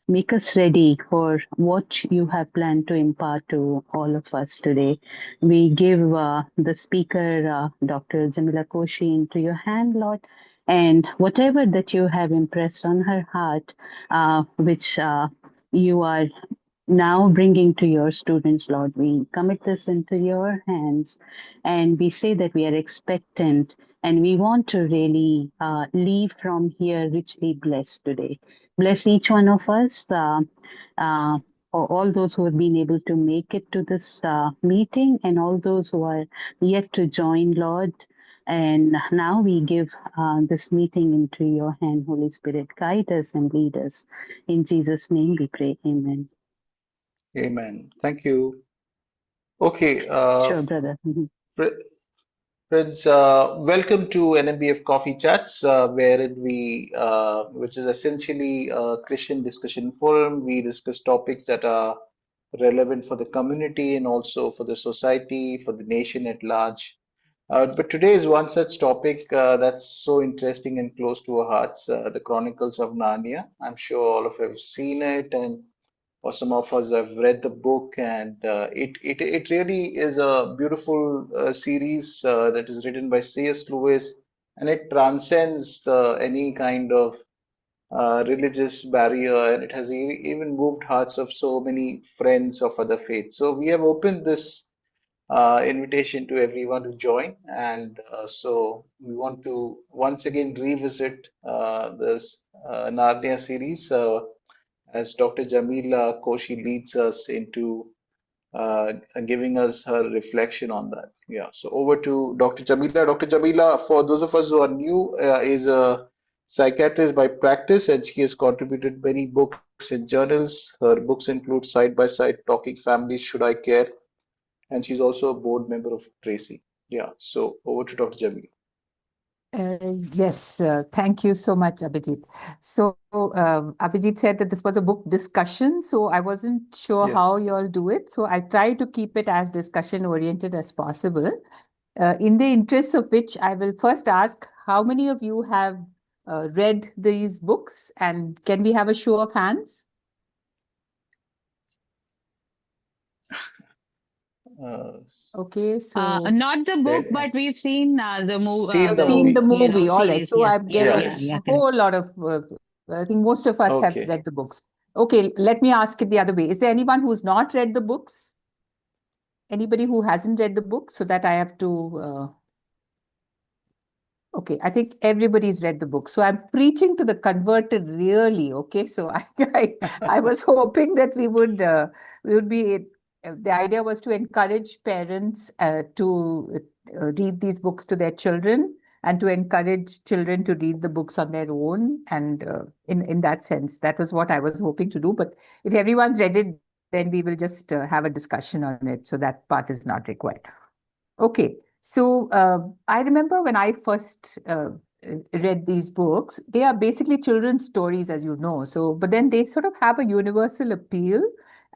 make us ready for what you have planned to impart to all of us today. We give the speaker, Dr. Jamila Koshy, into your hand, Lord. And whatever that you have impressed on her heart, which you are now bringing to your students, Lord, we commit this into your hands and we say that we are expectant and we want to really leave from here richly blessed today. Bless each one of us, uh, for all those who have been able to make it to this meeting and all those who are yet to join, Lord. And now we give this meeting into your hand, Holy Spirit. Guide us and lead us. In Jesus' name we pray. Amen. Amen. Thank you. Okay, Sure, brother. Mhm. fr- friends, welcome to NMBF Coffee Chats, wherein which is essentially a Christian discussion forum. We discuss topics that are relevant for the community and also for the society, for the nation at large. But today is one such topic that's so interesting and close to our hearts, the Chronicles of Narnia. I'm sure all of you have seen it, and or some of us have read the book, and it really is a beautiful series that is written by C.S. Lewis, and it transcends any kind of religious barrier, and it has even moved hearts of so many friends of other faiths. So we have opened this invitation to everyone to join, and so we want to once again revisit this Narnia series as Dr. Jamila Koshy leads us into giving us her reflection on that. Yeah, so over to Dr. Jamila. Dr. Jamila, for those of us who are new, is a psychiatrist by practice, and she has contributed many books and journals. Her books include Side by Side, Talking Families, Should I Care? And she's also a board member of Tracy. Yeah, so over to Dr. Jamila. Yes, thank you so much, Abhijit. So, Abhijit said that this was a book discussion, so I wasn't sure Yeah. how you all do it. So, I try to keep it as discussion oriented as possible. In the interest of which, I will first ask how many of you have read these books, and can we have a show of hands? Uh, Okay, so Not the book, Dead but we've ends. seen Seen the seen the movie. movie. All right. series. So Yeah, I'm yeah, getting yeah, Yes. yeah, a correct. whole lot of, I think most of us have Okay. read the books. Okay, let me ask it the other way. Is there anyone who's not read the books? Anybody who hasn't read the book so that I have to, okay, I think everybody's read the book. So I'm preaching to the converted really, okay? So I was hoping that we would be, the idea was to encourage parents to read these books to their children and to encourage children to read the books on their own. And in that sense, that was what I was hoping to do. But if everyone's read it, then we will just have a discussion on it. So that part is not required. Okay. So I remember when I first read these books, they are basically children's stories, as you know. So, but then they sort of have a universal appeal.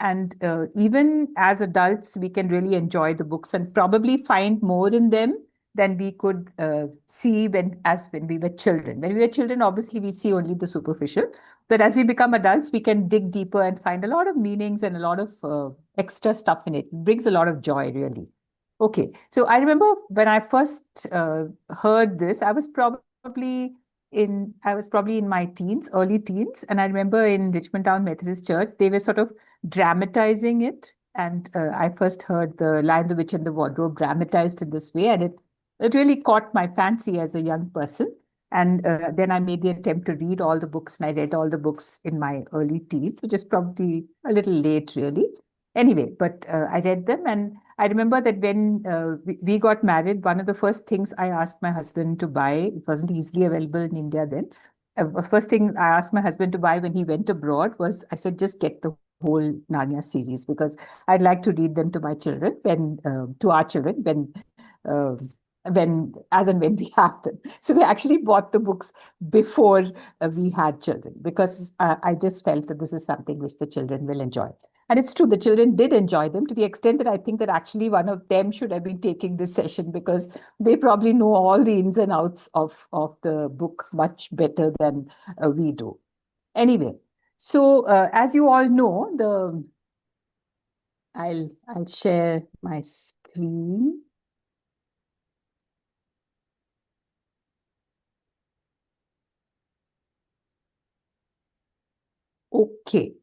And even as adults, we can really enjoy the books and probably find more in them than we could see when we were children. When we were children, obviously we see only the superficial. But as we become adults, we can dig deeper and find a lot of meanings and a lot of extra stuff in it. It brings a lot of joy, really. Okay, so I remember when I first heard this, I was probably in my teens, early teens, and I remember in Richmond Town Methodist Church, they were sort of dramatizing it, and I first heard the Lion, the Witch, and the Wardrobe dramatized in this way, and it really caught my fancy as a young person. And then I made the attempt to read all the books, and I read all the books in my early teens, which is probably a little late, really. Anyway, but I read them, and I remember that when we got married, one of the first things I asked my husband to buy, it wasn't easily available in India then. First thing I asked my husband to buy when he went abroad was, I said, just get the whole Narnia series because I'd like to read them to my children to our children uh, as and when we have them. So we actually bought the books before we had children because I just felt that this is something which the children will enjoy. And it's true, the children did enjoy them to the extent that I think that actually one of them should have been taking this session because they probably know all the ins and outs of the book much better than we do. Anyway, So as you all know, I'll share my screen. Okay.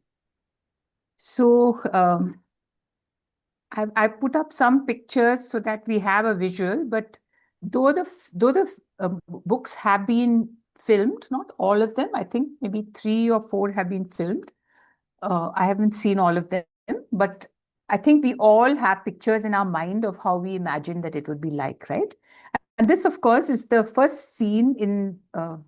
So I put up some pictures so that we have a visual, but though the books have been filmed, not all of them, I think maybe 3 or 4 have been filmed. I haven't seen all of them, but I think we all have pictures in our mind of how we imagine that it would be like, right? And this, of course, is the first scene in the,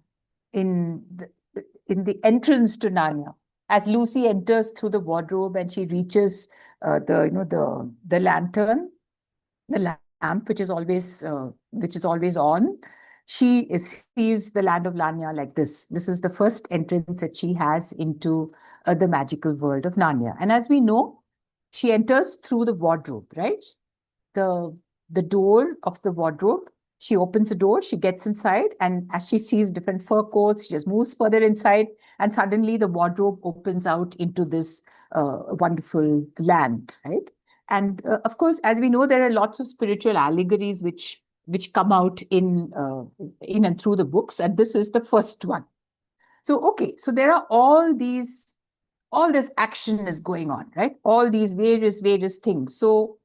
in the entrance to Narnia, as Lucy enters through the wardrobe and she reaches the lantern, the lamp, which is always on. Sees the land of Narnia like this. This is the first entrance that she has into the magical world of Narnia. And as we know, she enters through the wardrobe, right? the the door of the wardrobe. She opens the door, she gets inside, and as she sees different fur coats, she just moves further inside, and suddenly the wardrobe opens out into this wonderful land, right? And of course, as we know, there are lots of spiritual allegories which come out in and through the books, and this is the first one. So okay, so there are all this action is going on, right? All these various things. So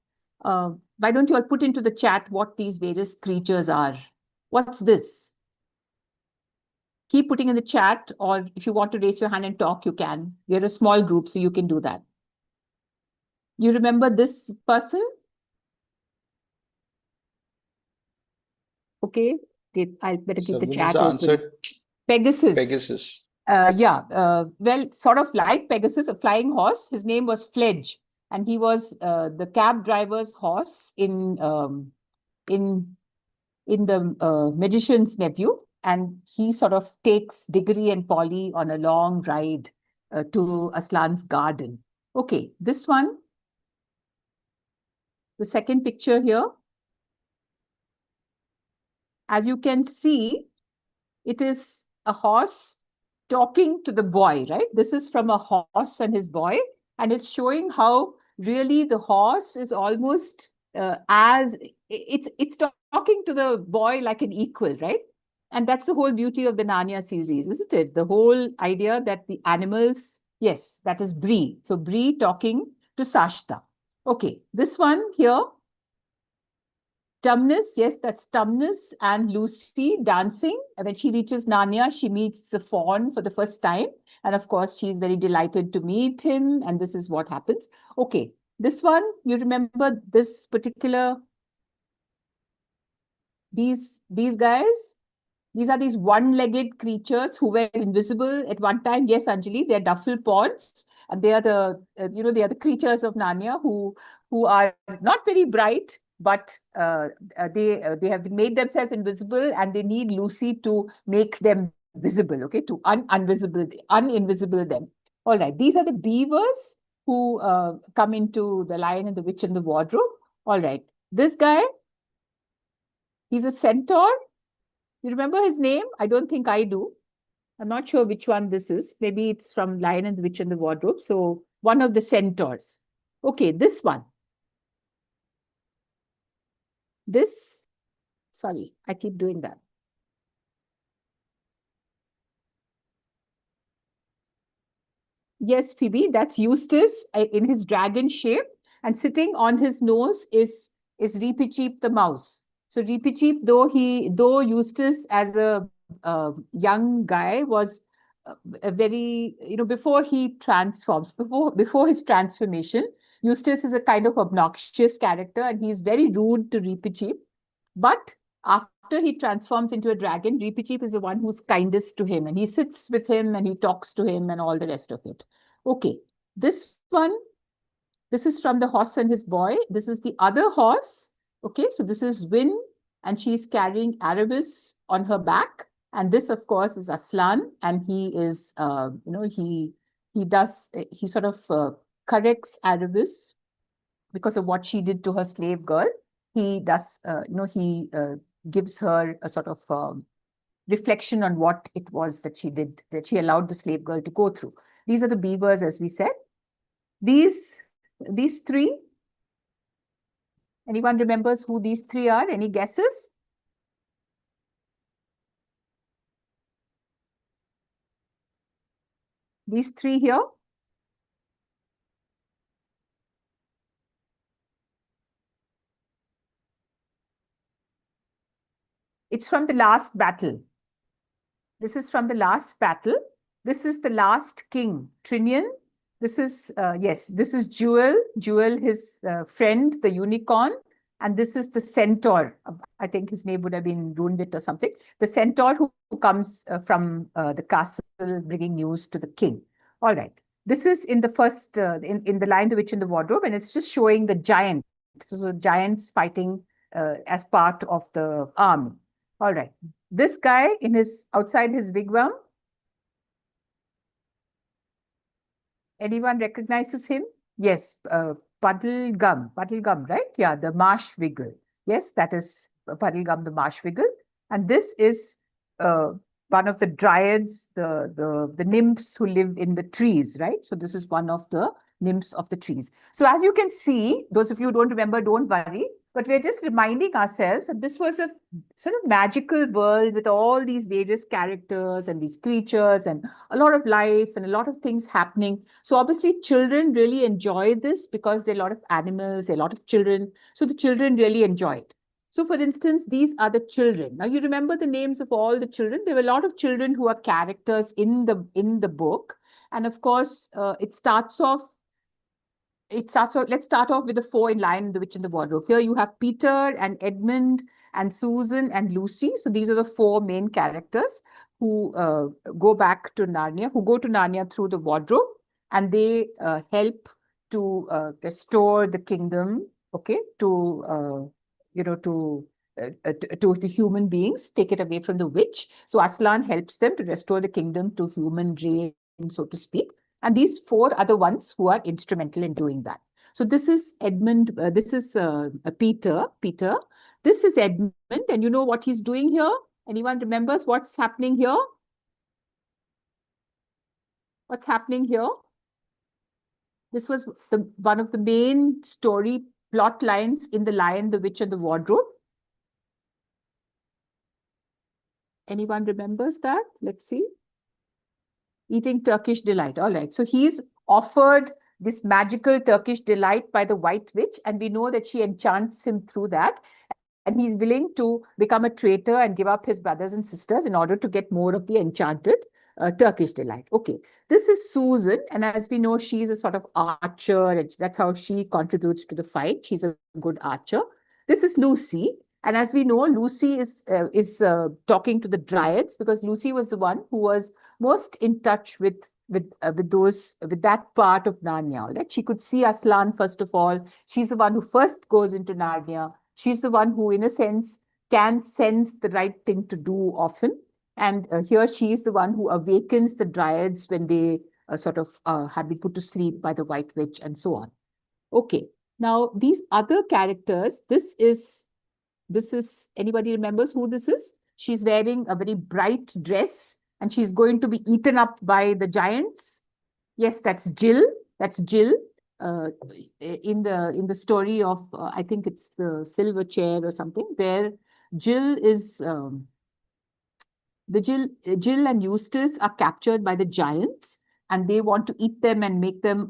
why don't you all put into the chat what these various creatures are? What's this? Keep putting in the chat, or if you want to raise your hand and talk, you can. We're a small group, so you can do that. You remember this person? Okay, I better keep So the what is chat the open. answer? Pegasus. Pegasus. Yeah, well, sort of like Pegasus, a flying horse. His name was Fledge, and he was the cab driver's horse in the Magician's Nephew, and he sort of takes Diggory and Polly on a long ride to Aslan's garden. Okay, this one, the second picture here, as you can see, it is a horse talking to the boy, right? This is from a horse and his boy, and it's showing how really the horse is almost as it's talking to the boy like an equal, right? And that's the whole beauty of the Narnia series, isn't it? The whole idea that the animals, yes, that is Bree. So Bree talking to Sashta. Okay, this one here, Tumnus, yes, that's Tumnus and Lucy dancing. And when she reaches Narnia, she meets the fawn for the first time. And of course, she's very delighted to meet him. And this is what happens. Okay, this one, you remember this particular, these guys? These are these one-legged creatures who were invisible at one time. Yes, Anjali, they're duffel pods, and they are they are the creatures of Narnia who are not very bright, but they have made themselves invisible, and they need Lucy to make them visible. Okay, to uninvisible them. All right, these are the beavers who come into The Lion and the Witch and the Wardrobe. All right, this guy, he's a centaur. You remember his name? I don't think I do. I'm not sure which one this is. Maybe it's from Lion and the Witch and the Wardrobe. So one of the centaurs. Okay, this one. This, sorry, I keep doing that. Yes, Phoebe, that's Eustace in his dragon shape. And sitting on his nose is Reepicheep the mouse. So Reepicheep, though Eustace as a young guy was a very, before he transforms, before his transformation, Eustace is a kind of obnoxious character and he's very rude to Reepicheep. But after he transforms into a dragon, Reepicheep is the one who's kindest to him and he sits with him and he talks to him and all the rest of it. Okay, this one, this is from the horse and his boy. This is the other horse. Okay, so this is Win, and she's carrying Arabis on her back. And this, of course, is Aslan, and he is, he sort of corrects Arabis because of what she did to her slave girl. He does, he gives her a sort of reflection on what it was that she did, that she allowed the slave girl to go through. These are the beavers, as we said. These three, anyone remembers who these three are? Any guesses? These three here. It's from the last battle. This is from the last battle. This is the last king, Trinian. This is, yes, this is Jewel, his friend, the unicorn. And this is the centaur. I think his name would have been Runewit or something. The centaur who comes from the castle bringing news to the king. All right. This is in the first, in the Lion, the Witch, and the Wardrobe. And it's just showing the giant. So the giants fighting as part of the army. All right. This guy in his outside his wigwam. Anyone recognizes him? Yes, Puddlegum, right? Yeah, the marsh wiggle. Yes, that is Puddlegum, the marsh wiggle. And this is one of the dryads, the nymphs who live in the trees, right? So this is one of the nymphs of the trees. So as you can see, those of you who don't remember, don't worry. But we're just reminding ourselves that this was a sort of magical world with all these various characters and these creatures and a lot of life and a lot of things happening. So obviously children really enjoy this because there are a lot of animals, there are a lot of children. So the children really enjoy it. So for instance, these are the children. Now you remember the names of all the children. There were a lot of children who are characters in the book. And of course, let's start off with the four in Lion, the Witch, and the Wardrobe. Here you have Peter and Edmund and Susan and Lucy. So these are the four main characters who go back to Narnia, who go to Narnia through the wardrobe, and they help to restore the kingdom, okay, to the human beings, take it away from the witch. So Aslan helps them to restore the kingdom to human reign, so to speak. And these four are the ones who are instrumental in doing that. So this is Edmund, this is Peter. This is Edmund, and you know what he's doing here? Anyone remembers what's happening here? What's happening here? This was one of the main story plot lines in The Lion, the Witch, and the Wardrobe. Anyone remembers that? Let's see. Eating Turkish delight. All right. So he's offered this magical Turkish delight by the White Witch, and we know that she enchants him through that. And he's willing to become a traitor and give up his brothers and sisters in order to get more of the enchanted Turkish delight. Okay, this is Susan, and as we know, she's a sort of archer, and that's how she contributes to the fight. She's a good archer. This is Lucy, and as we know, Lucy is talking to the dryads because Lucy was the one who was most in touch with that part of Narnia. Right? She could see Aslan first of all. She's the one who first goes into Narnia. She's the one who, in a sense, can sense the right thing to do often. And here she is the one who awakens the dryads when they have been put to sleep by the White Witch and so on. Okay. Now, these other characters, this is, anybody remembers who this is? She's wearing a very bright dress and she's going to be eaten up by the giants. Yes, that's Jill. That's Jill. In the story of I think it's the Silver Chair or something, where Jill is Jill and Eustace are captured by the giants, and they want to eat them and make them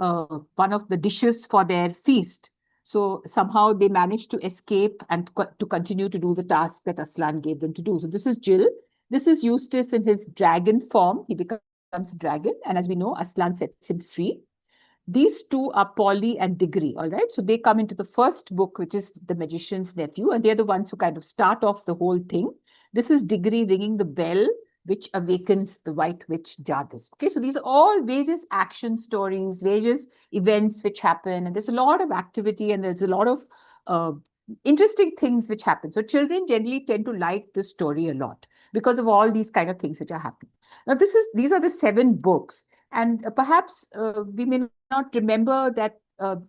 one of the dishes for their feast. So somehow they manage to escape and to continue to do the task that Aslan gave them to do. So this is Jill. This is Eustace in his dragon form. He becomes a dragon, and as we know, Aslan sets him free. These two are Polly and Diggory, all right? So they come into the first book, which is The Magician's Nephew, and they're the ones who kind of start off the whole thing. This is Diggory ringing the bell, which awakens the White Witch Jarvis. Okay, so these are all various action stories, various events which happen, and there's a lot of activity and there's a lot of interesting things which happen. So children generally tend to like this story a lot because of all these kind of things which are happening. Now, these are the 7 books. And perhaps we may not remember that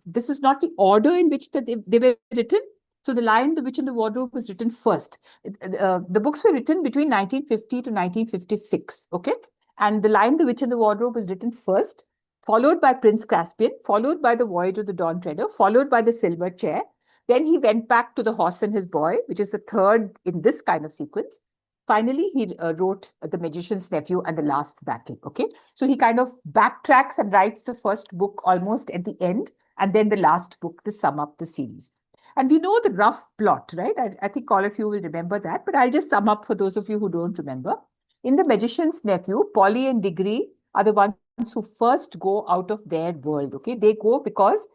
this is not the order in which they were written. So The Lion, the Witch, and the Wardrobe was written first. The books were written between 1950 to 1956, okay? And The Lion, the Witch, and the Wardrobe was written first, followed by Prince Caspian, followed by The Voyage of the Dawn Treader, followed by The Silver Chair. Then he went back to The Horse and His Boy, which is the third in this kind of sequence. Finally, he wrote The Magician's Nephew and The Last Battle, okay? So he kind of backtracks and writes the first book almost at the end, and then the last book to sum up the series. And we know the rough plot, right? I think all of you will remember that, but I'll just sum up for those of you who don't remember. In The Magician's Nephew, Polly and Diggory are the ones who first go out of their world, okay? They go because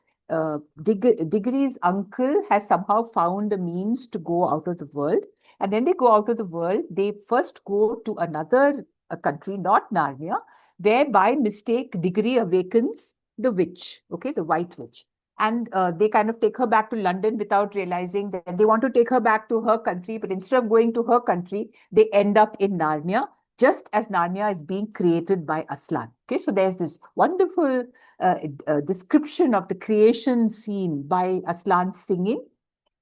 Diggory's uncle has somehow found a means to go out of the world. And when they go out of the world, they first go to another country, not Narnia, where by mistake Diggory awakens the witch, okay, the White Witch. And they kind of take her back to London without realizing that they want to take her back to her country. But instead of going to her country, they end up in Narnia, just as Narnia is being created by Aslan. Okay, so there's this wonderful description of the creation scene by Aslan singing.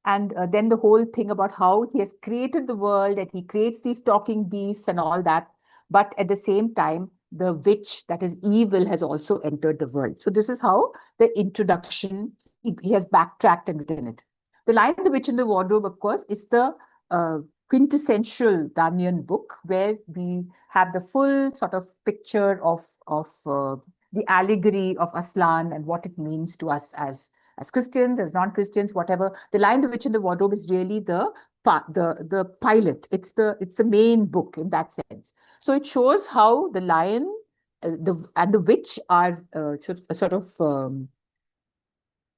And then the whole thing about how he has created the world and he creates these talking beasts and all that. But at the same time, the witch that is evil has also entered the world. So this is how the introduction, he has backtracked and written it. The Lion, the Witch, and the Wardrobe, of course, is the quintessential Darnian book where we have the full sort of picture of the allegory of Aslan and what it means to us as Christians, as non-Christians, whatever. The Lion, the Witch, and the Wardrobe is really the pilot. It's the main book in that sense. So it shows how the lion and the witch are sort of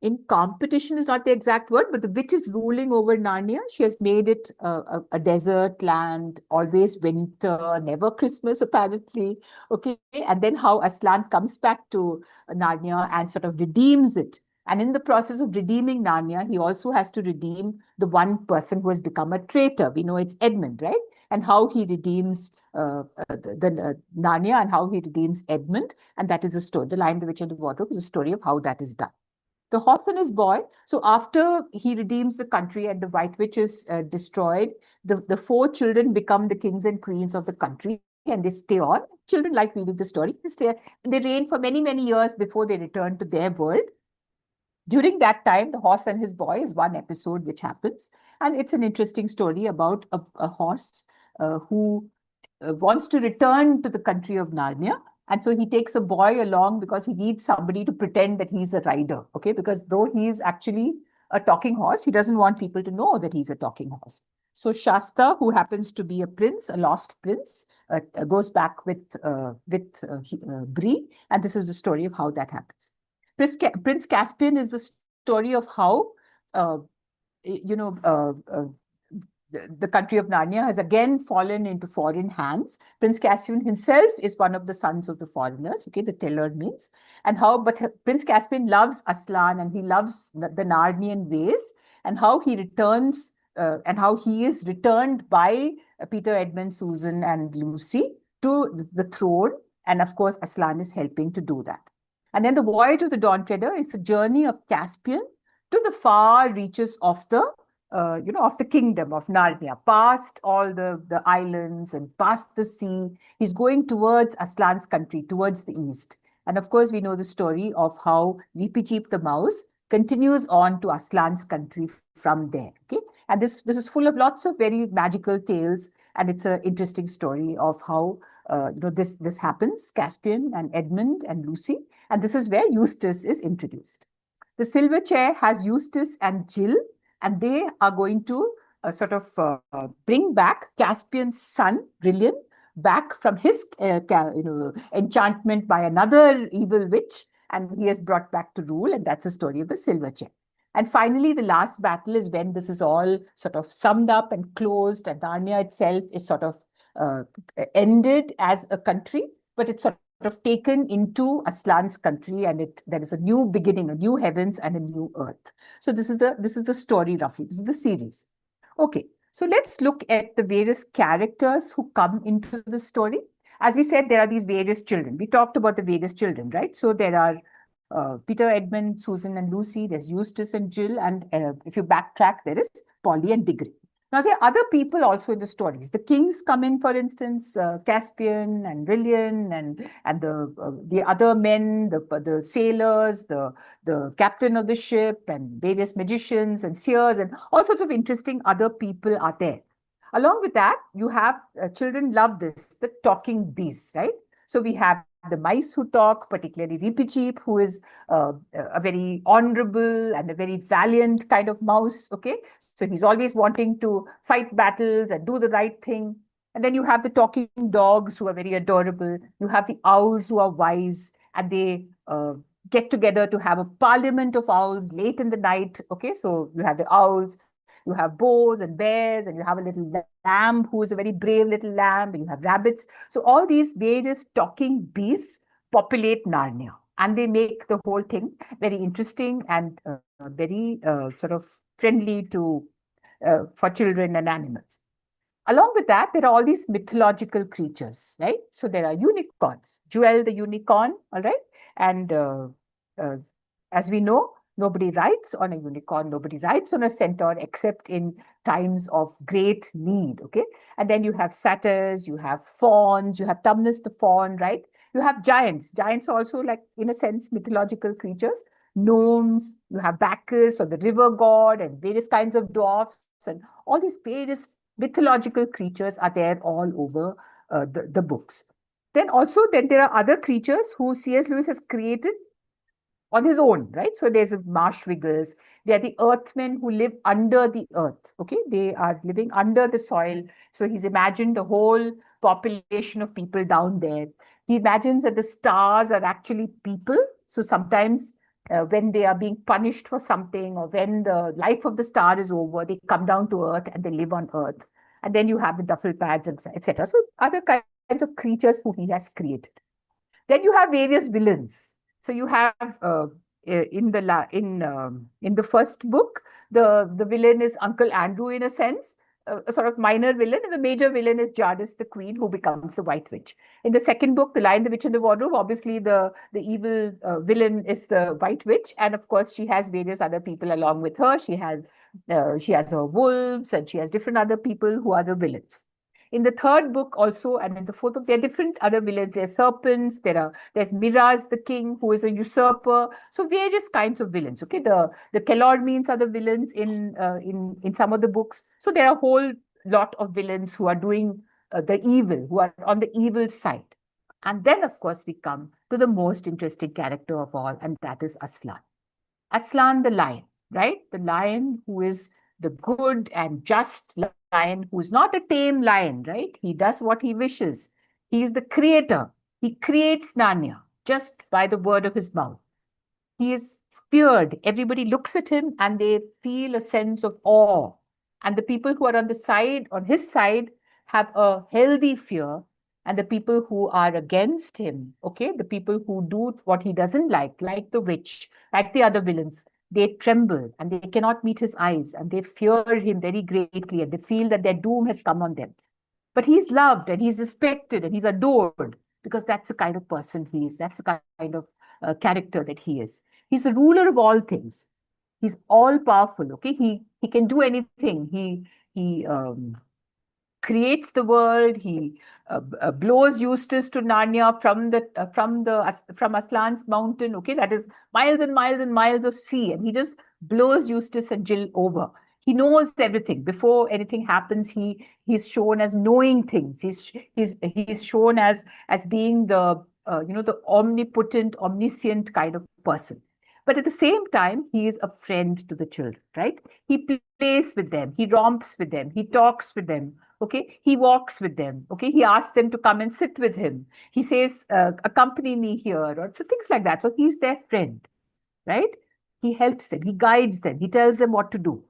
in competition is not the exact word, but the witch is ruling over Narnia. She has made it a desert land, always winter, never Christmas, apparently. Okay. And then how Aslan comes back to Narnia and sort of redeems it. And in the process of redeeming Narnia, he also has to redeem the one person who has become a traitor. We know it's Edmund, right? And how he redeems the Narnia and how he redeems Edmund. And that is the story. The Lion, the Witch, and the Wardrobe is the story of how that is done. The Horse and His Boy. So after he redeems the country and the White Witch is destroyed, the four children become the kings and queens of the country, and they stay on. Children like reading the story. They reign for many, many years before they return to their world. During that time, The Horse and His Boy is one episode which happens, and it's an interesting story about a horse who wants to return to the country of Narnia. And so he takes a boy along because he needs somebody to pretend that he's a rider, okay? Because though he's actually a talking horse, he doesn't want people to know that he's a talking horse. So Shasta, who happens to be a prince, a lost prince, goes back with Bree, and this is the story of how that happens. Prince Caspian is the story of how, you know, the country of Narnia has again fallen into foreign hands. Prince Caspian himself is one of the sons of the foreigners, okay, the teller means, and how, but Prince Caspian loves Aslan and he loves the Narnian ways, and how he returns, and how he is returned by Peter, Edmund, Susan, and Lucy to the throne. And of course, Aslan is helping to do that. And then the Voyage of the Dawn Treader is the journey of Caspian to the far reaches of the of the kingdom of Narnia, past all the islands and past the sea. He's going towards Aslan's country, towards the east. And of course, we know the story of how Leapy Cheep the mouse continues on to Aslan's country from there. Okay, and this is full of lots of very magical tales, and it's an interesting story of how this happens. Caspian and Edmund and Lucy, and this is where Eustace is introduced. The Silver Chair has Eustace and Jill, and they are going to bring back Caspian's son, Brilliant, back from his enchantment by another evil witch, and he is brought back to rule, and that's the story of the Silver Chair. And finally, the last battle is when this is all sort of summed up and closed, and Narnia itself is sort of ended as a country, but it's sort of taken into Aslan's country, and there is a new beginning, a new heavens and a new earth. So this is the story roughly. This is the series. Okay, so let's look at the various characters who come into the story. As we said, there are these various children. We talked about the various children, right? So there are Peter, Edmund, Susan, and Lucy. There's Eustace and Jill. And if you backtrack, there is Polly and Diggory. Now, there are other people also in the stories. The kings come in, for instance, Caspian and Lilian, and the other men, the sailors, the captain of the ship, and various magicians and seers, and all sorts of interesting other people are there. Along with that, you have children love this, the talking beasts, right? So we have the mice who talk, particularly Reepicheep, who is a very honorable and a very valiant kind of mouse. Okay, so he's always wanting to fight battles and do the right thing. And then you have the talking dogs who are very adorable. You have the owls who are wise, and they get together to have a parliament of owls late in the night. Okay, so you have the owls, you have boars and bears, and you have a little lamb who is a very brave little lamb, and you have rabbits. So all these various talking beasts populate Narnia, and they make the whole thing very interesting and very sort of friendly to for children and animals. Along with that, there are all these mythological creatures, right? So there are unicorns, Jewel the unicorn, all right? And uh, as we know, nobody rides on a unicorn, nobody rides on a centaur except in times of great need, okay? And then you have satyrs, you have fauns, you have Tumnus the faun, right? You have giants. Giants are also, like, in a sense, mythological creatures. Gnomes, you have Bacchus or the river god, and various kinds of dwarfs, and all these various mythological creatures are there all over the books. Then there are other creatures who C.S. Lewis has created on his own, right? So there's the marsh wiggles. They are the earthmen who live under the earth. Okay, they are living under the soil. So he's imagined a whole population of people down there. He imagines that the stars are actually people. So sometimes when they are being punished for something, or when the life of the star is over, they come down to earth and they live on earth. And then you have the duffel pads, etc. So other kinds of creatures who he has created. Then you have various villains. So you have in the first book, the villain is Uncle Andrew, in a sense, a sort of minor villain, and the major villain is Jadis the Queen, who becomes the White Witch. In the second book, The Lion, the Witch, and the Wardrobe, obviously the evil villain is the White Witch, and of course she has various other people along with her. She has her wolves, and she has different other people who are the villains. In the third book also, and in the fourth book, there are different other villains. There are serpents. There's Miraz the king, who is a usurper. So various kinds of villains. Okay, the Kelormeans are the villains in some of the books. So there are a whole lot of villains who are doing the evil, who are on the evil side. And then, of course, we come to the most interesting character of all, and that is Aslan. Aslan the lion, right? The lion who is the good and just lion, who is not a tame lion, right? He does what he wishes. He is the creator. He creates Narnia just by the word of his mouth. He is feared. Everybody looks at him and they feel a sense of awe. And the people who are on his side, have a healthy fear. And the people who are against him, okay, the people who do what he doesn't like the witch, like the other villains, they tremble and they cannot meet his eyes, and they fear him very greatly, and they feel that their doom has come on them. But he's loved and he's respected and he's adored, because that's the kind of person he is. That's the kind of character that he is. He's the ruler of all things. He's all powerful. Okay, he can do anything. He creates the world. He blows Eustace to Narnia from Aslan's mountain. Okay, that is miles and miles and miles of sea, and he just blows Eustace and Jill over. He knows everything before anything happens. He's shown as knowing things. He's shown as being the omnipotent, omniscient kind of person. But at the same time, he is a friend to the children, right? He plays with them, he romps with them, he talks with them. Okay, he walks with them. Okay, he asks them to come and sit with him. He says, accompany me here, or so things like that. So he's their friend, right? He helps them, he guides them, he tells them what to do.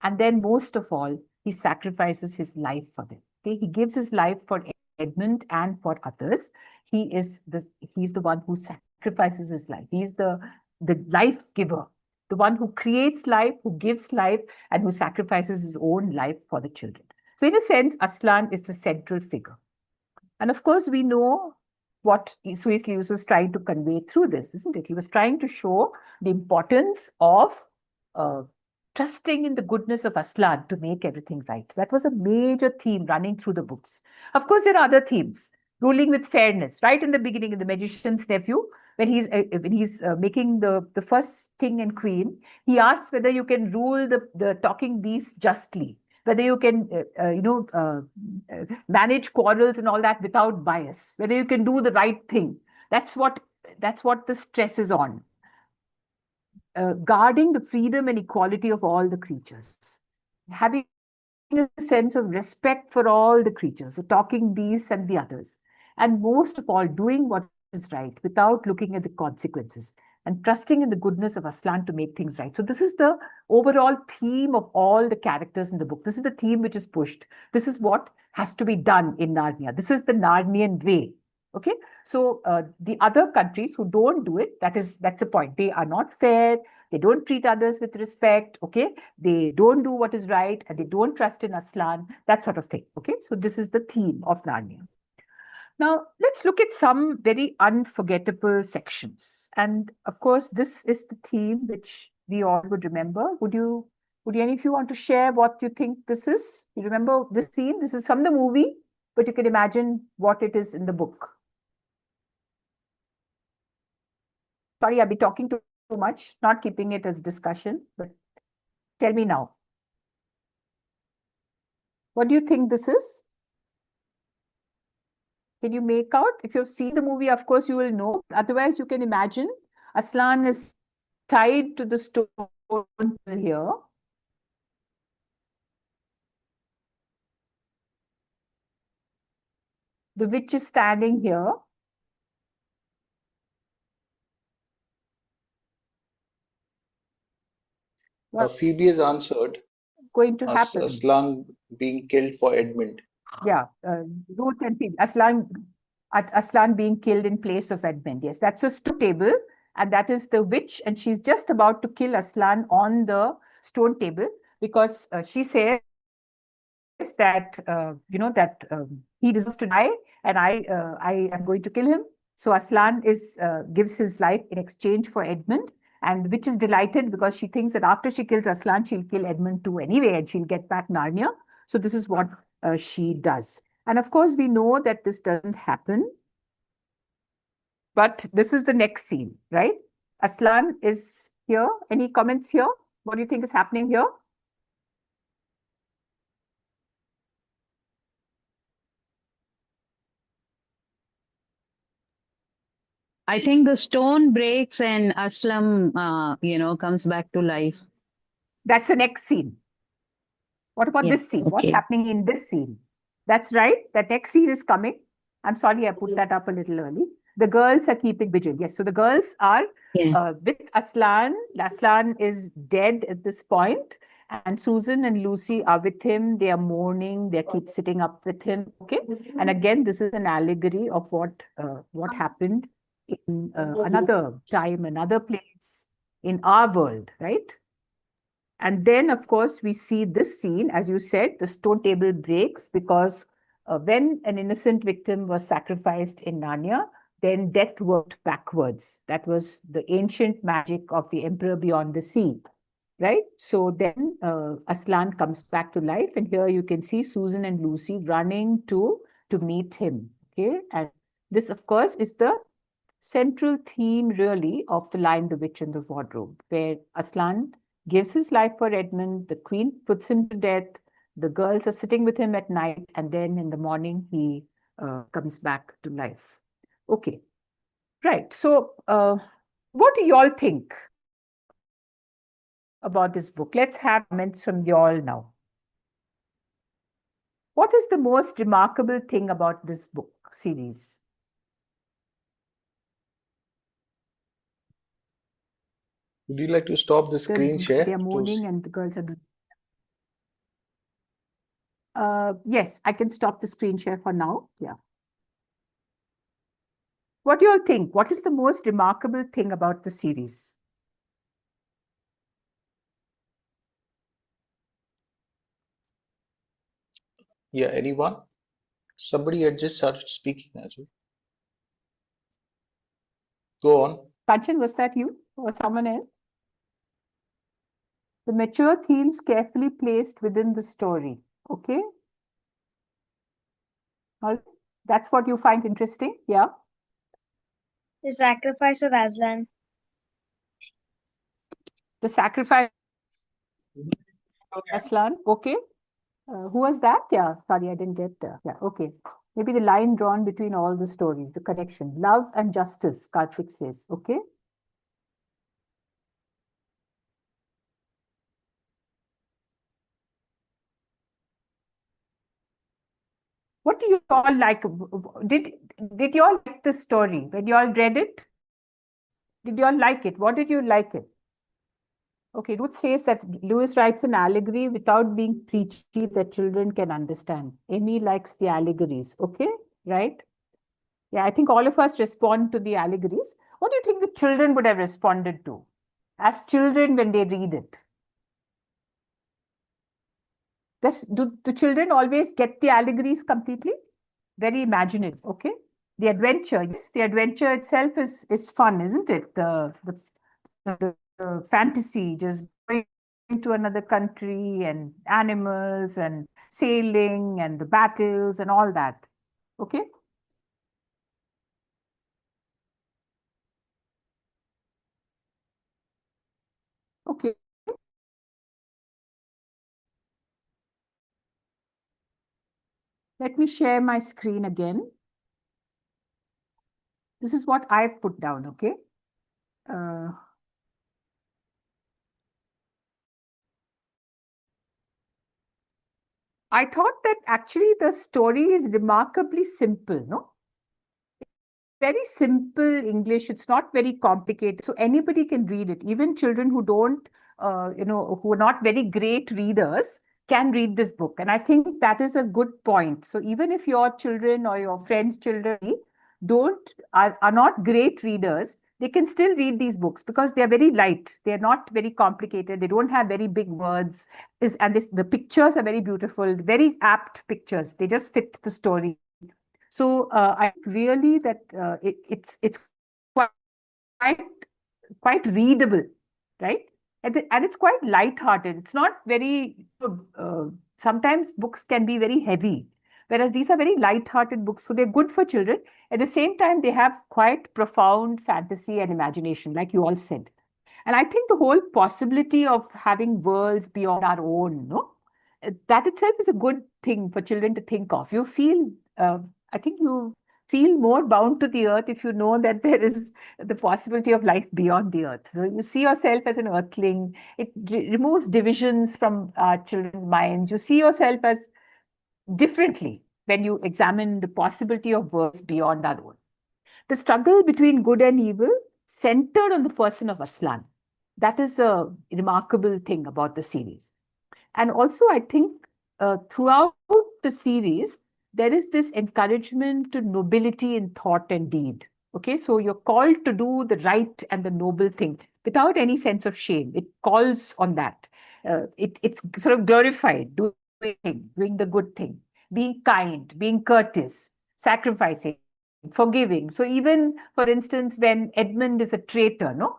And then most of all, he sacrifices his life for them. Okay, he gives his life for Edmund and for others. He's the one who sacrifices his life. He's the life giver, the one who creates life, who gives life, and who sacrifices his own life for the children. So in a sense, Aslan is the central figure. And of course, we know what C.S. Lewis was trying to convey through this, isn't it? He was trying to show the importance of uh, trusting in the goodness of Aslan to make everything right. That was a major theme running through the books. Of course, there are other themes. Ruling with fairness, right in the beginning, in The Magician's Nephew, when he's making the first king and queen, he asks whether you can rule the talking beasts justly, whether you can manage quarrels and all that without bias, whether you can do the right thing. That's what the stress is on. Guarding the freedom and equality of all the creatures, having a sense of respect for all the creatures, the talking beasts and the others, and most of all, doing what is right without looking at the consequences, and trusting in the goodness of Aslan to make things right. So this is the overall theme of all the characters in the book. This is the theme which is pushed. This is what has to be done in Narnia. This is the Narnian way. Okay, so the other countries who don't do it, that's the point. They are not fair. They don't treat others with respect. Okay, they don't do what is right, and they don't trust in Aslan. That sort of thing. Okay, so this is the theme of Narnia. Now, let's look at some very unforgettable sections. And of course, this is the theme which we all would remember. Would any of you want to share what you think this is? You remember this scene? This is from the movie, but you can imagine what it is in the book. Sorry, I'll be talking too much, not keeping it as discussion, but tell me now. What do you think this is? Can you make out? If you've seen the movie, of course, you will know. Otherwise, you can imagine Aslan is tied to the stone here. The witch is standing here. Phoebe has What's answered. going to happen? Aslan being killed for Edmund. Yeah, Ruth and Phoebe. Aslan being killed in place of Edmund. Yes, that's a stone table, and that is the witch, and she's just about to kill Aslan on the stone table because she says that he deserves to die, and I am going to kill him. So Aslan gives his life in exchange for Edmund, and the witch is delighted because she thinks that after she kills Aslan, she'll kill Edmund too anyway, and she'll get back Narnia. So this is what she does. And of course, we know that this doesn't happen. But this is the next scene, right? Aslan is here. Any comments here? What do you think is happening here? I think the stone breaks and Aslam, comes back to life. That's the next scene. What about Yeah. this scene? What's Okay. happening in this scene? That's right. The next scene is coming. I'm sorry, I put that up a little early. The girls are keeping vigil. Yes, so the girls are Yeah. with Aslan. Aslan is dead at this point, and Susan and Lucy are with him. They are mourning. They keep sitting up with him. Okay, and again, this is an allegory of what happened in another time, another place in our world, right? And then, of course, we see this scene, as you said, the stone table breaks because when an innocent victim was sacrificed in Narnia, then death worked backwards. That was the ancient magic of the emperor beyond the sea, right? So then Aslan comes back to life, and here you can see Susan and Lucy running to meet him. Okay, and this, of course, is the central theme, really, of The Lion, the Witch, and the Wardrobe, where Aslan gives his life for Edmund, the queen puts him to death, the girls are sitting with him at night, and then in the morning he comes back to life. Okay, right. So, what do you all think about this book? Let's have comments from you all now. What is the most remarkable thing about this book series? Would you like to stop the screen They share are to mourning and the girls are doing. Yes, I can stop the screen share for now. Yeah. What do you all think? What is the most remarkable thing about the series? yeah, anyone? Somebody had just started speaking as well. Go on. Kanchan, was that you or someone else? The mature themes carefully placed within the story. Okay, all that's what you find interesting. Yeah, The sacrifice of Aslan. the sacrifice of Aslan. Okay, who was that? Yeah, sorry, I didn't get that. Yeah, okay. Maybe the line drawn between all the stories, the connection, love and justice. Karthik says. Okay. What do you all like? Did you all like the story when you all read it? Did you all like it? What did you like it? Okay, Ruth says that Lewis writes an allegory without being preachy that children can understand. Amy likes the allegories. Okay, right? Yeah, I think all of us respond to the allegories. What do you think the children would have responded to as children when they read it? Do the children always get the allegories completely? Very imaginative, okay? The adventure, yes, the adventure itself is fun, isn't it? The fantasy, just going to another country and animals and sailing and the battles and all that. Okay? Okay. Let me share my screen again. This is what I've put down, okay? I thought that actually the story is remarkably simple, no? Very simple English. It's not very complicated. So anybody can read it. Even children who don't, who are not very great readers can read this book. And I think that is a good point. So even if your children or your friends' children are not great readers, they can still read these books because they are very light. They are not very complicated. They don't have very big words. The pictures are very beautiful, very apt pictures. They just fit the story. So I really that it's quite quite readable, right? And it's quite light-hearted. It's not very. Sometimes books can be very heavy, whereas these are very light-hearted books. So they're good for children. At the same time, they have quite profound fantasy and imagination, like you all said. And I think the whole possibility of having worlds beyond our own, no, that itself is a good thing for children to think of. I think you feel more bound to the earth if you know that there is the possibility of life beyond the earth. So you see yourself as an earthling. It removes divisions from children's minds. You see yourself as differently when you examine the possibility of worlds beyond our own. The struggle between good and evil centered on the person of Aslan. That is a remarkable thing about the series. And also, I think throughout the series, there is this encouragement to nobility in thought and deed. Okay, so you're called to do the right and the noble thing without any sense of shame. It calls on that. It's sort of glorified, doing the good thing, being kind, being courteous, sacrificing, forgiving. So even, for instance, when Edmund is a traitor, no,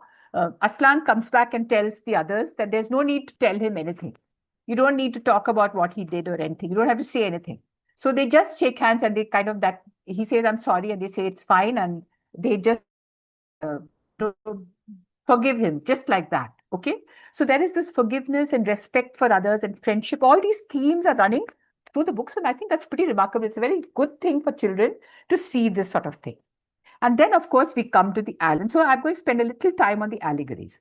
Aslan comes back and tells the others that there's no need to tell him anything. You don't need to talk about what he did or anything. You don't have to say anything. So they just shake hands and they kind of that he says, I'm sorry, and they say it's fine, and they just uh, forgive him just like that. Okay. So there is this forgiveness and respect for others and friendship. All these themes are running through the books, and I think that's pretty remarkable. It's a very good thing for children to see this sort of thing. And then, of course, we come to the allegories. So I'm going to spend a little time on the allegories.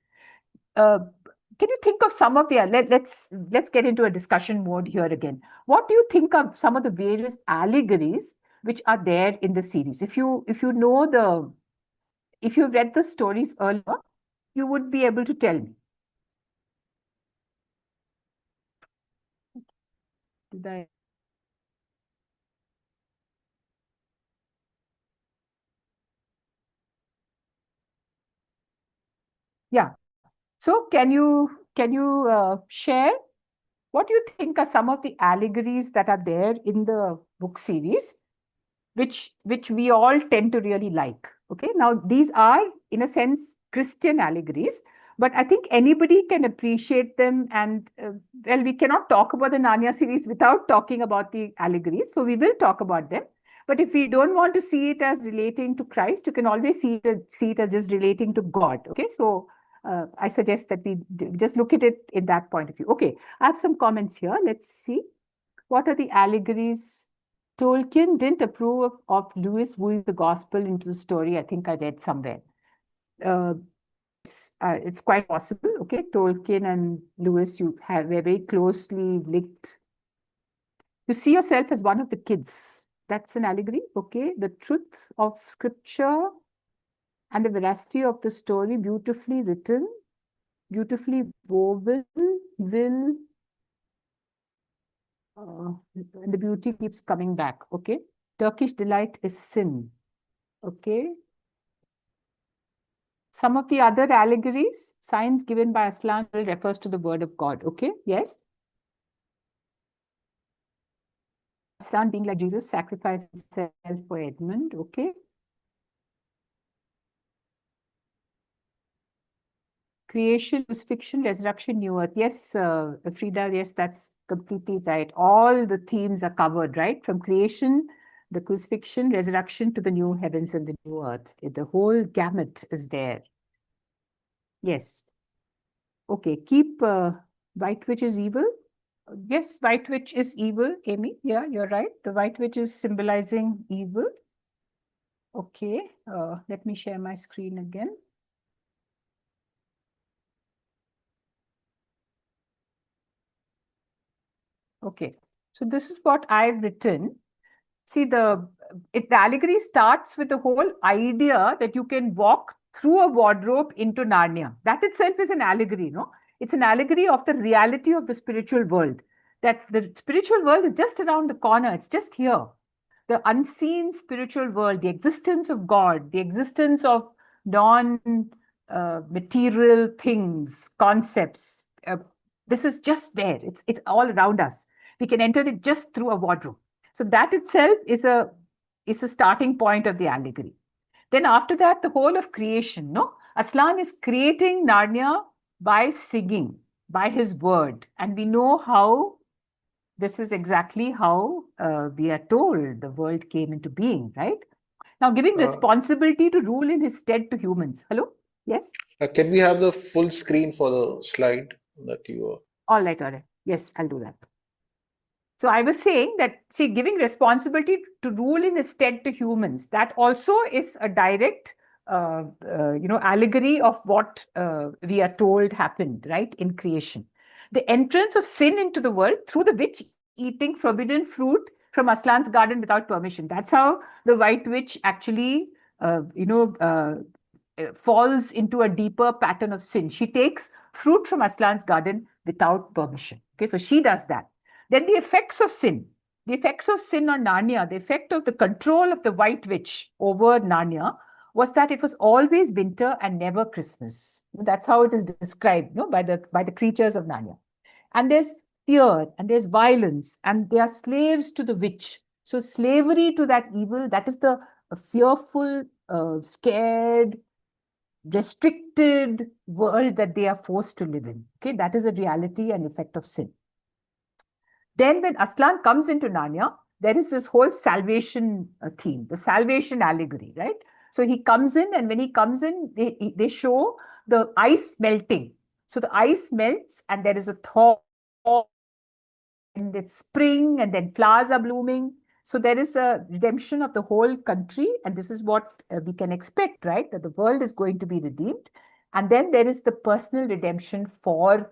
Can you think of some of the let's get into a discussion mode here again. What do you think of some of the various allegories which are there in the series? If you've read the stories earlier, you would be able to tell me. Did I? Yeah. So can you share what do you think are some of the allegories that are there in the book series, which we all tend to really like? Okay. Now these are in a sense, Christian allegories. But I think anybody can appreciate them. And well, we cannot talk about the Narnia series without talking about the allegories. So we will talk about them. But if we don't want to see it as relating to Christ, you can always see it as just relating to God. Okay, so I suggest that we just look at it in that point of view. Okay, I have some comments here. Let's see. What are the allegories? Tolkien didn't approve of Lewis wooing the gospel into the story. I think I read somewhere. It's quite possible. Okay, Tolkien and Lewis, were very closely linked. You see yourself as one of the kids. That's an allegory. Okay, the truth of scripture and the veracity of the story, beautifully written, beautifully woven, will and the beauty keeps coming back. Okay, Turkish delight is sin. Okay. Some of the other allegories, signs given by Aslan refers to the word of God. Okay, yes. Aslan being like Jesus sacrificed himself for Edmund. Okay. Creation, crucifixion, resurrection, new earth. Yes, Frida, yes, that's completely right. All the themes are covered, right? From creation, the crucifixion, resurrection to the new heavens and the new earth. The whole gamut is there. Yes. Okay, keep White Witch is evil. Yes, White Witch is evil, Amy. Yeah, you're right. The White Witch is symbolizing evil. Okay, let me share my screen again. Okay, so this is what I've written. See, the allegory starts with the whole idea that you can walk through a wardrobe into Narnia. That itself is an allegory, no? It's an allegory of the reality of the spiritual world. That the spiritual world is just around the corner. It's just here. The unseen spiritual world, the existence of God, the existence of non-material things, concepts. This is just there. It's all around us. We can enter it just through a wardrobe. So that itself is a starting point of the allegory. Then after that, the whole of creation. No, Aslan is creating Narnia by singing, by his word, and we know how. This is exactly how we are told the world came into being, right? Now, giving responsibility to rule in his stead to humans. Hello? Yes? Can we have the full screen for the slide that you are? All right, all right. Yes, I'll do that. So I was saying that, see, giving responsibility to rule in his stead to humans, that also is a direct, allegory of what we are told happened, right, in creation. The entrance of sin into the world through the witch eating forbidden fruit from Aslan's garden without permission. That's how the White Witch actually, falls into a deeper pattern of sin. She takes fruit from Aslan's garden without permission. Okay, so she does that. Then the effects of sin. The effects of sin on Narnia, the effect of the control of the White Witch over Narnia was that it was always winter and never Christmas. That's how it is described, by the creatures of Narnia. And there's fear and there's violence and they are slaves to the witch. So slavery to that evil, that is the fearful, scared, restricted world that they are forced to live in. Okay, that is the reality and effect of sin. Then when Aslan comes into Narnia, there is this whole salvation theme, the salvation allegory, right? So he comes in, and when he comes in, they show the ice melting. So the ice melts and there is a thaw, and it's spring, and then flowers are blooming. So there is a redemption of the whole country, and this is what we can expect, right? That the world is going to be redeemed. And then there is the personal redemption for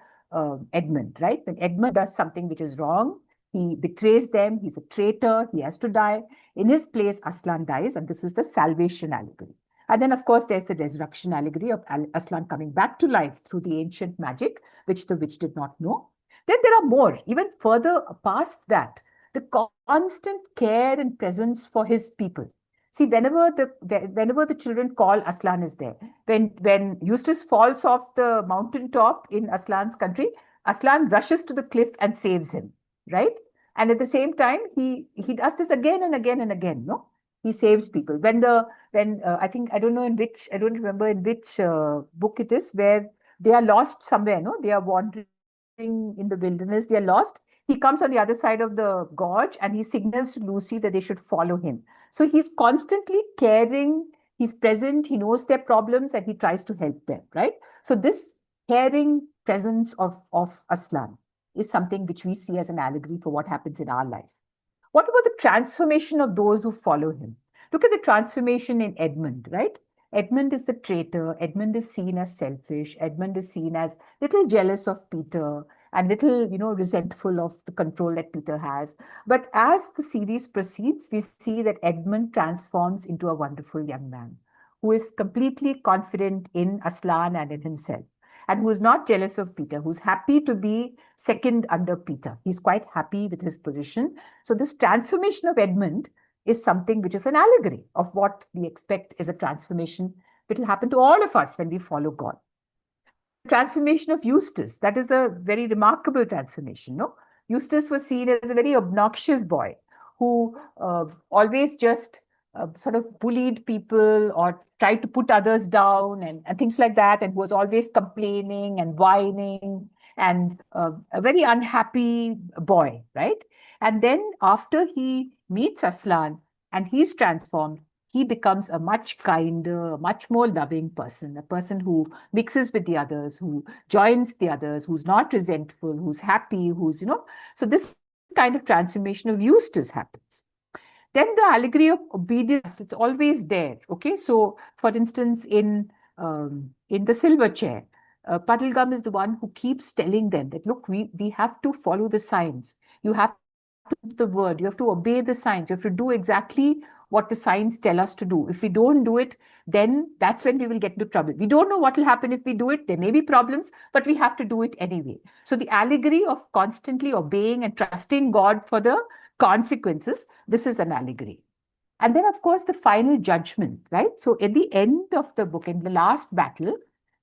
Edmund, right? When Edmund does something which is wrong, he betrays them, he's a traitor, he has to die. In his place, Aslan dies, and this is the salvation allegory. And then, of course, there's the resurrection allegory of Aslan coming back to life through the ancient magic, which the witch did not know. Then there are more, even further past that, the constant care and presence for his people. See, whenever the children call, Aslan is there. When Eustace falls off the mountaintop in Aslan's country, Aslan rushes to the cliff and saves him, right? And at the same time, he does this again and again and again, no? He saves people. When I think, I don't know in which, I don't remember in which book it is, where they are lost somewhere, no? They are wandering in the wilderness, they are lost. He comes on the other side of the gorge and he signals to Lucy that they should follow him. So he's constantly caring, he's present, he knows their problems and he tries to help them, right? So this caring presence of Aslan is something which we see as an allegory for what happens in our life. What about the transformation of those who follow him? Look at the transformation in Edmund, right? Edmund is the traitor. Edmund is seen as selfish. Edmund is seen as little jealous of Peter and little, resentful of the control that Peter has. But as the series proceeds, we see that Edmund transforms into a wonderful young man who is completely confident in Aslan and in himself, and who is not jealous of Peter, who's happy to be second under Peter. He's quite happy with his position. So this transformation of Edmund is something which is an allegory of what we expect is a transformation that will happen to all of us when we follow God. The transformation of Eustace, that is a very remarkable transformation, no? Eustace was seen as a very obnoxious boy who always just sort of bullied people or tried to put others down and things like that, and who was always complaining and whining and a very unhappy boy, right? And then after he meets Aslan and he's transformed, he becomes a much kinder, much more loving person, a person who mixes with the others, who joins the others, who's not resentful, who's happy, so this kind of transformation of Eustace happens. Then the allegory of obedience, it's always there. Okay, so for instance, in the silver chair, Puddlegum is the one who keeps telling them that, look, we have to follow the signs. You have to keep the word. You have to obey the signs. You have to do exactly what the signs tell us to do. If we don't do it, then that's when we will get into trouble. We don't know what will happen if we do it. There may be problems, but we have to do it anyway. So the allegory of constantly obeying and trusting God for the consequences, this is an allegory. And then, of course, the final judgment, right? So at the end of the book, in the last battle,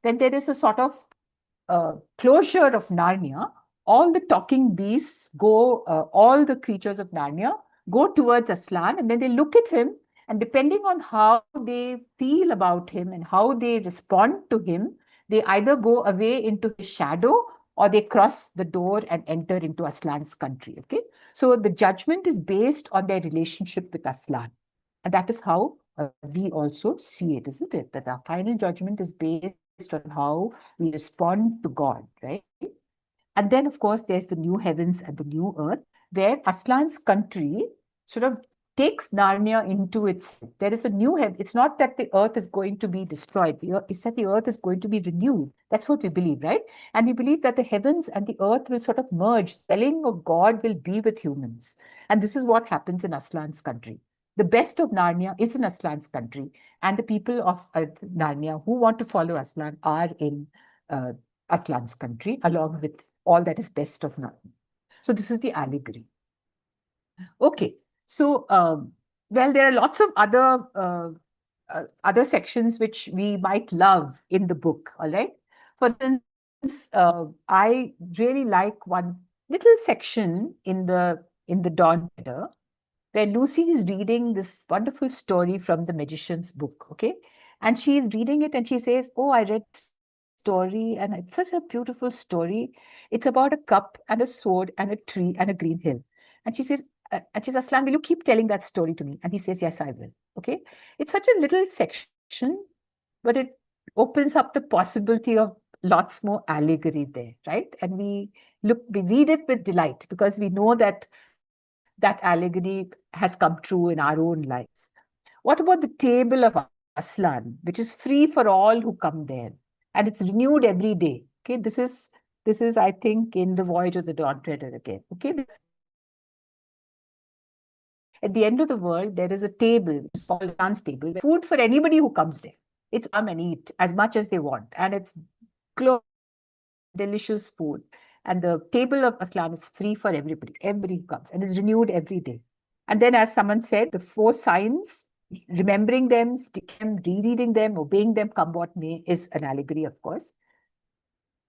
then there is a sort of closure of Narnia. All the talking beasts go, all the creatures of Narnia go towards Aslan, and then they look at him, and depending on how they feel about him and how they respond to him, they either go away into his shadow or they cross the door and enter into Aslan's country. Okay, so the judgment is based on their relationship with Aslan, and that is how we also see it, isn't it? That our final judgment is based on how we respond to God, right? And then, of course, there's the new heavens and the new earth, where Aslan's country sort of takes Narnia into its. There is a new heaven. It's not that the earth is going to be destroyed. It's that the earth is going to be renewed. That's what we believe, right? And we believe that the heavens and the earth will sort of merge. The dwelling of God will be with humans. And this is what happens in Aslan's country. The best of Narnia is in Aslan's country, and the people of Narnia who want to follow Aslan are in Aslan's country, along with all that is best of Narnia. So this is the allegory. Okay, so well, there are lots of other sections which we might love in the book. All right, for instance, I really like one little section in the Dawn Treader, where Lucy is reading this wonderful story from the magician's book, okay? And she is reading it and she says, oh, I read story and it's such a beautiful story. It's about a cup and a sword and a tree and a green hill. And she says, Aslan, will you keep telling that story to me? And he says, yes, I will, okay? It's such a little section, but it opens up the possibility of lots more allegory there, right? And we read it with delight because we know that that allegory has come true in our own lives. What about the table of Aslan, which is free for all who come there, and it's renewed every day? Okay, this is I think in the Voyage of the Dawn Treader again. Okay, at the end of the world, there is a table, which is called Aslan's table, food for anybody who comes there. It's come and eat as much as they want, and it's delicious food. And the table of Aslan is free for everybody who comes, and is renewed every day. And then, as someone said, the 4 signs, remembering them, sticking them, rereading them, obeying them, come what may, is an allegory, of course.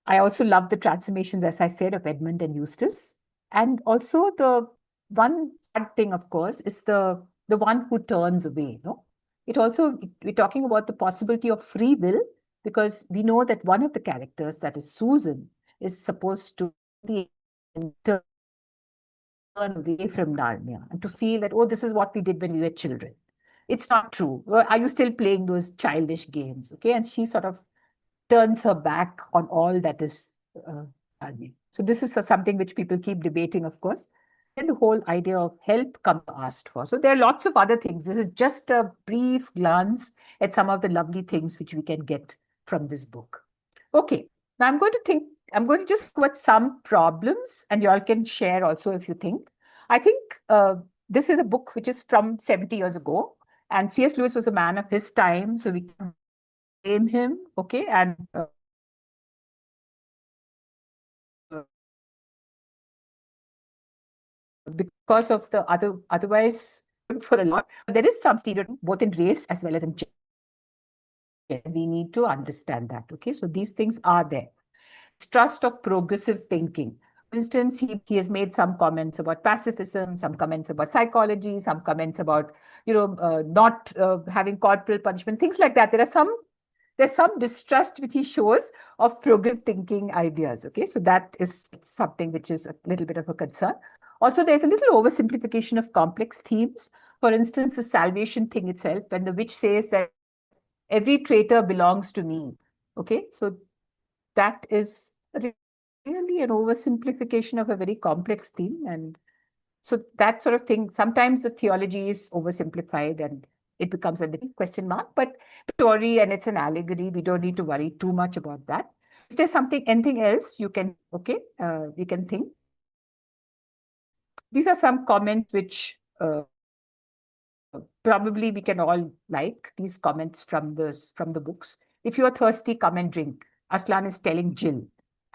I also love the transformations, as I said, of Edmund and Eustace. And also the one sad thing, of course, is the the one who turns away. No, it also we're talking about the possibility of free will, because we know that one of the characters, that is Susan, is supposed to turn away from Narnia and to feel that, oh, this is what we did when we were children. It's not true. Well, are you still playing those childish games? Okay, and she sort of turns her back on all that is Narnia. So this is something which people keep debating, of course. Then the whole idea of help comes asked for. So there are lots of other things. This is just a brief glance at some of the lovely things which we can get from this book. Okay, now I'm going to just put some problems, and you all can share also if you think. I think this is a book which is from 70 years ago, and C.S. Lewis was a man of his time, so we can blame him, okay, and because of the otherwise for a lot, there is some stereotype both in race as well as in gender. We need to understand that, okay? So these things are there. Trust of progressive thinking. For instance, he has made some comments about pacifism, some comments about psychology, some comments about, not having corporal punishment, things like that. There's some distrust which he shows of progressive thinking ideas. Okay, so that is something which is a little bit of a concern. Also, there's a little oversimplification of complex themes. For instance, the salvation thing itself, when the witch says that every traitor belongs to me. Okay, so that is really an oversimplification of a very complex theme. And so that sort of thing, sometimes the theology is oversimplified and it becomes a little question mark, but story and it's an allegory. We don't need to worry too much about that. If there's anything else you can, you can think. These are some comments which probably we can all like, these comments from the books. If you are thirsty, come and drink. Aslan is telling Jill.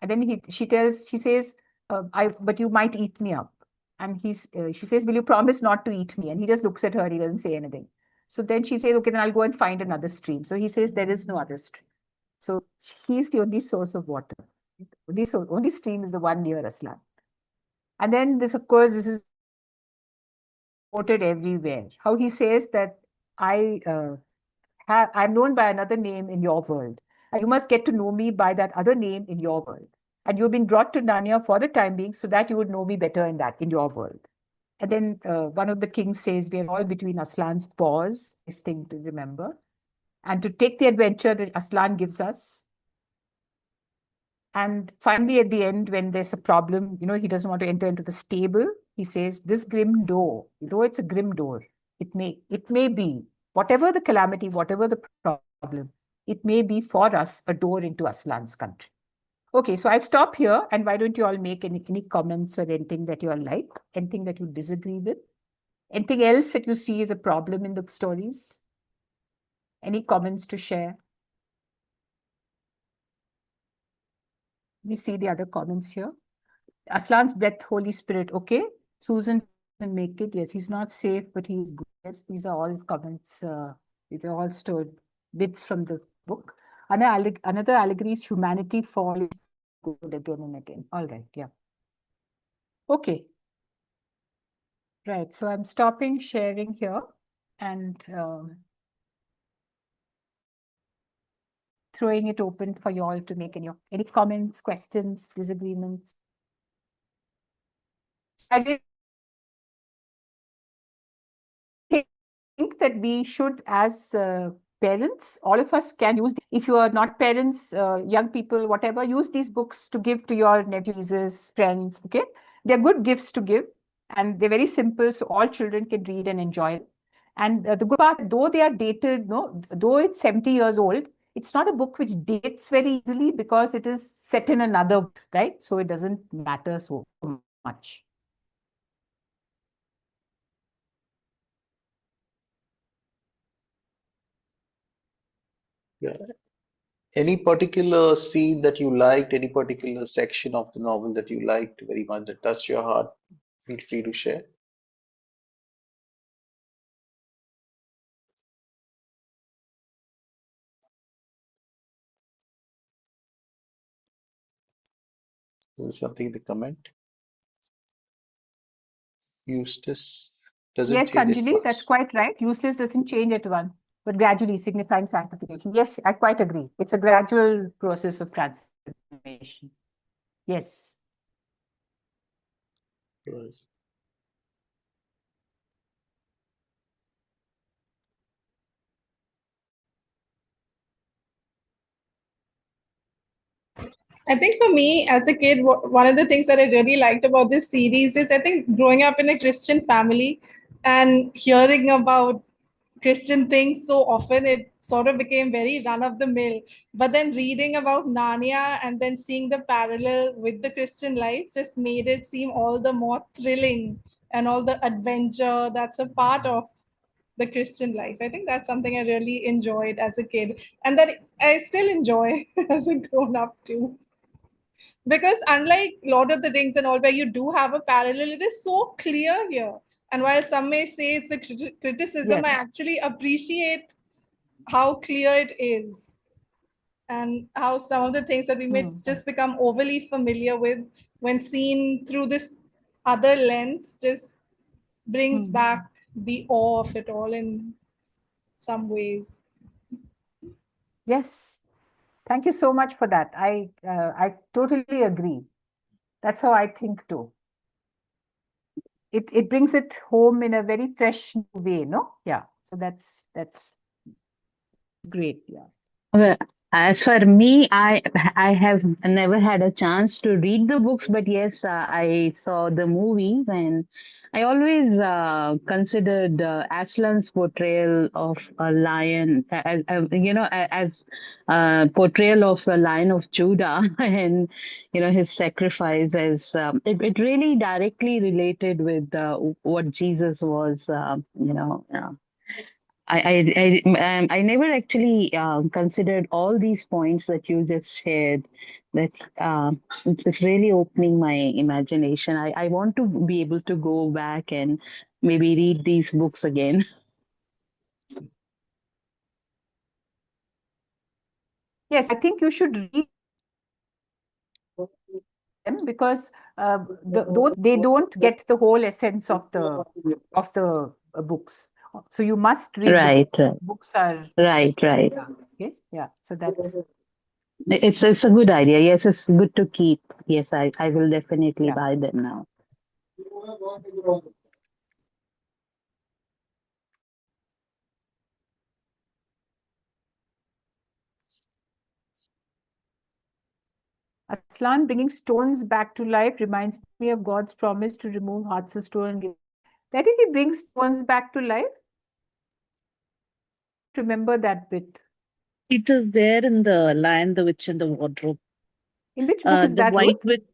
And then she says, but you might eat me up. And she says, will you promise not to eat me? And he just looks at her, he doesn't say anything. So then she says, okay, then I'll go and find another stream. So he says, there is no other stream. So he's the only source of water. Only stream is the one near Aslan. And then this, of course, this is quoted everywhere. How he says that I'm known by another name in your world, and you must get to know me by that other name in your world. And you've been brought to Narnia for the time being so that you would know me better in your world. And then one of the kings says, we are all between Aslan's paws, this thing to remember, and to take the adventure that Aslan gives us. And finally, at the end, when there's a problem, he doesn't want to enter into the stable. He says, this grim door, though it's a grim door, it may be, whatever the calamity, whatever the problem, it may be for us a door into Aslan's country. Okay, so I'll stop here. And why don't you all make any comments or anything that you all like, anything that you disagree with, anything else that you see as a problem in the stories? Any comments to share? We see the other comments here. Aslan's breath, Holy Spirit. Okay. Susan doesn't make it. Yes, he's not safe, but he's good. Yes, these are all comments. These are all stored bits from the book. Another allegory is humanity falls good again and again. All right. Yeah. Okay. Right. So I'm stopping sharing here and throwing it open for you all to make any comments, questions, disagreements. I did think that we should, as parents, all of us can use, if you are not parents, young people, whatever, use these books to give to your nephews, friends, okay? They're good gifts to give, and they're very simple, so all children can read and enjoy it. And the good part, though they are dated, no, though it's 70 years old, it's not a book which dates very easily because it is set in another, right? So it doesn't matter so much. Yeah. Any particular scene that you liked, any particular section of the novel that you liked very much that touched your heart? Feel free to share. This is something in the comment. Eustace. doesn't Yes, change at Sanjali, that's once. quite right. Useless doesn't change at once, but gradually signifying sanctification. Yes, I quite agree. It's a gradual process of transformation. Yes. Right. I think for me, as a kid, one of the things that I really liked about this series is I think growing up in a Christian family and hearing about Christian things so often, it sort of became very run of the mill. But then reading about Narnia and then seeing the parallel with the Christian life just made it seem all the more thrilling and all the adventure that's a part of the Christian life. I think that's something I really enjoyed as a kid and that I still enjoy as a grown up too. Because unlike Lord of the Rings and all, where you do have a parallel, it is so clear here. And while some may say it's a criticism, I Yes. actually appreciate how clear it is and how some of the things that we may Hmm. just become overly familiar with when seen through this other lens just brings Hmm. back the awe of it all in some ways. Yes. Thank you so much for that. I totally agree. That's how I think too. It brings it home in a very fresh new way, no? Yeah. So that's great. Yeah. Well, as for me, I have never had a chance to read the books, but yes, I saw the movies, and I always considered Aslan's portrayal of a lion, as portrayal of a lion of Judah, and his sacrifice as it really directly related with what Jesus was, I never actually considered all these points that you just shared. That it's really opening my imagination. I want to be able to go back and maybe read these books again. Yes, I think you should read them because though they don't get the whole essence of the books. So you must read the Right, book. right, Books are right. yeah, okay. Yeah. So that's It's a good idea. Yes, it's good to keep. Yes, I will definitely yeah. buy them now. Aslan bringing stones back to life reminds me of God's promise to remove hearts of stone and give. Where did he bring stones back to life? Remember that bit. It is there in the Lion, the Witch, and the Wardrobe. In which book is The that, White Ruth? Witch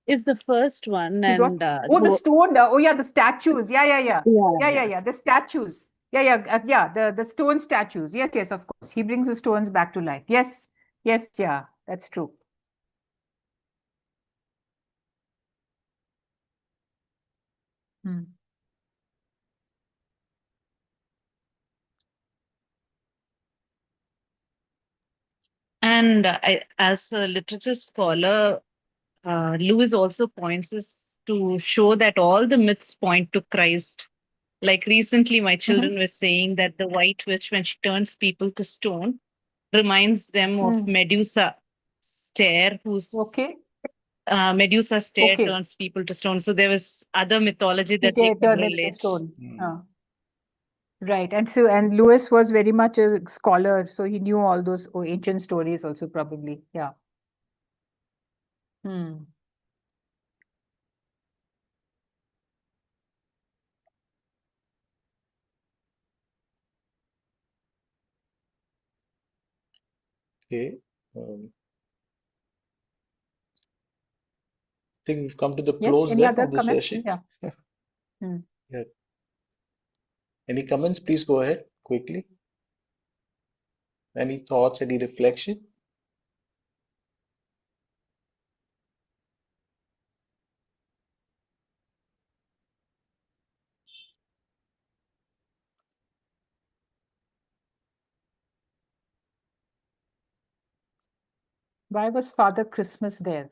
is the first one, He brought and oh the stone. Oh yeah, the statues. Yeah, yeah, yeah, yeah, yeah, yeah, yeah. yeah. The statues. Yeah, yeah, yeah. The stone statues. Yes, yes, of course. He brings the stones back to life. Yes, yes, yeah. That's true. Hmm. And as a literature scholar, Lewis also points us to show that all the myths point to Christ. Like recently, my children Mhm. were saying that the White Witch, when she turns people to stone, reminds them of Hmm. Medusa stare, whose Okay, Medusa stare okay. turns people to stone. So there was other mythology He that they could turned into relate. stone. Hmm. Right. And so, and Lewis was very much a scholar, so he knew all those ancient stories also, probably. Yeah. Hmm. Okay. I think we've come to the Yes. close Any then other of the comments? session. Yeah. Hmm. Yeah. Any comments? Please go ahead quickly. Any thoughts, any reflection? Why was Father Christmas there?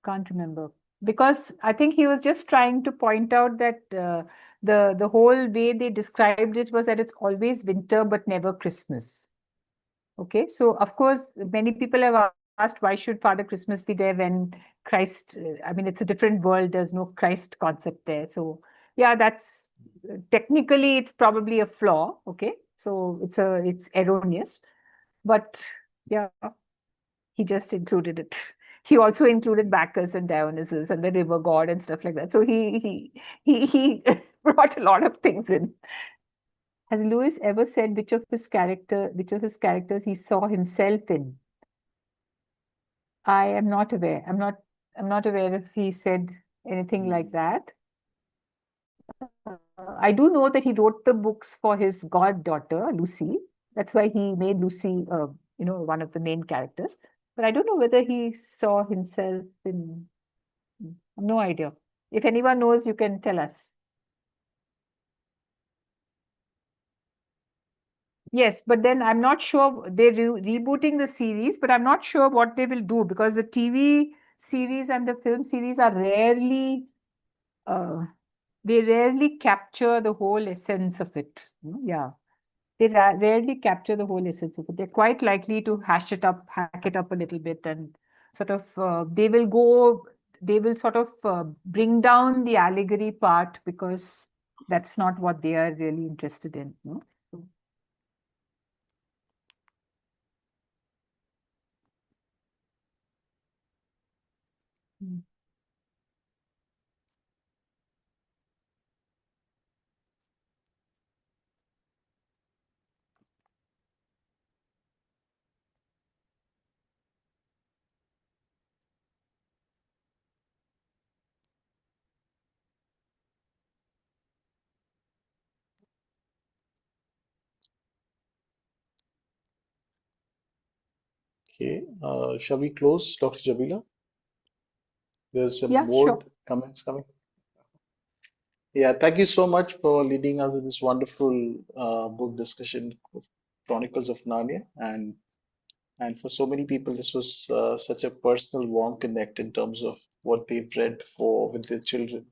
Can't remember. because I think he was just trying to point out that the whole way they described it was that it's always winter but never Christmas. Okay, so of course, many people have asked why should Father Christmas be there when Christ, I mean, it's a different world, there's no Christ concept there. So, yeah, that's technically it's probably a flaw. Okay, so it's erroneous, but yeah, he just included it. He also included Bacchus and Dionysus and the river god and stuff like that. So he brought a lot of things in. Has Lewis ever said which of his characters he saw himself in? I am not aware. I'm not aware if he said anything like that. I do know that he wrote the books for his goddaughter, Lucy. That's why he made Lucy, one of the main characters. But I don't know whether he saw himself in. No idea. If anyone knows, you can tell us. Yes, but then I'm not sure they're rebooting the series, but I'm not sure what they will do because the TV series and the film series are uh, they rarely capture the whole essence of it. Yeah, they rarely capture the whole essence of it. They're quite likely to hack it up a little bit, and sort of they will sort of bring down the allegory part because that's not what they are really interested in. No? Mm. Okay, shall we close, Dr. Jamila? There's some Yeah, more sure. comments coming. Yeah, thank you so much for leading us in this wonderful book discussion of Chronicles of Narnia. And for so many people, this was such a personal, warm connect in terms of what they've read for with their children.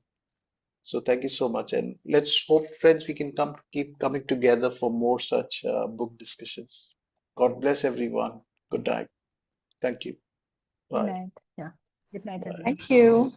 So thank you so much. And let's hope, friends, we can keep coming together for more such book discussions. God bless everyone. Good night. Thank you. Good Bye. night. Yeah. Good night, Bye. everyone. Thank you.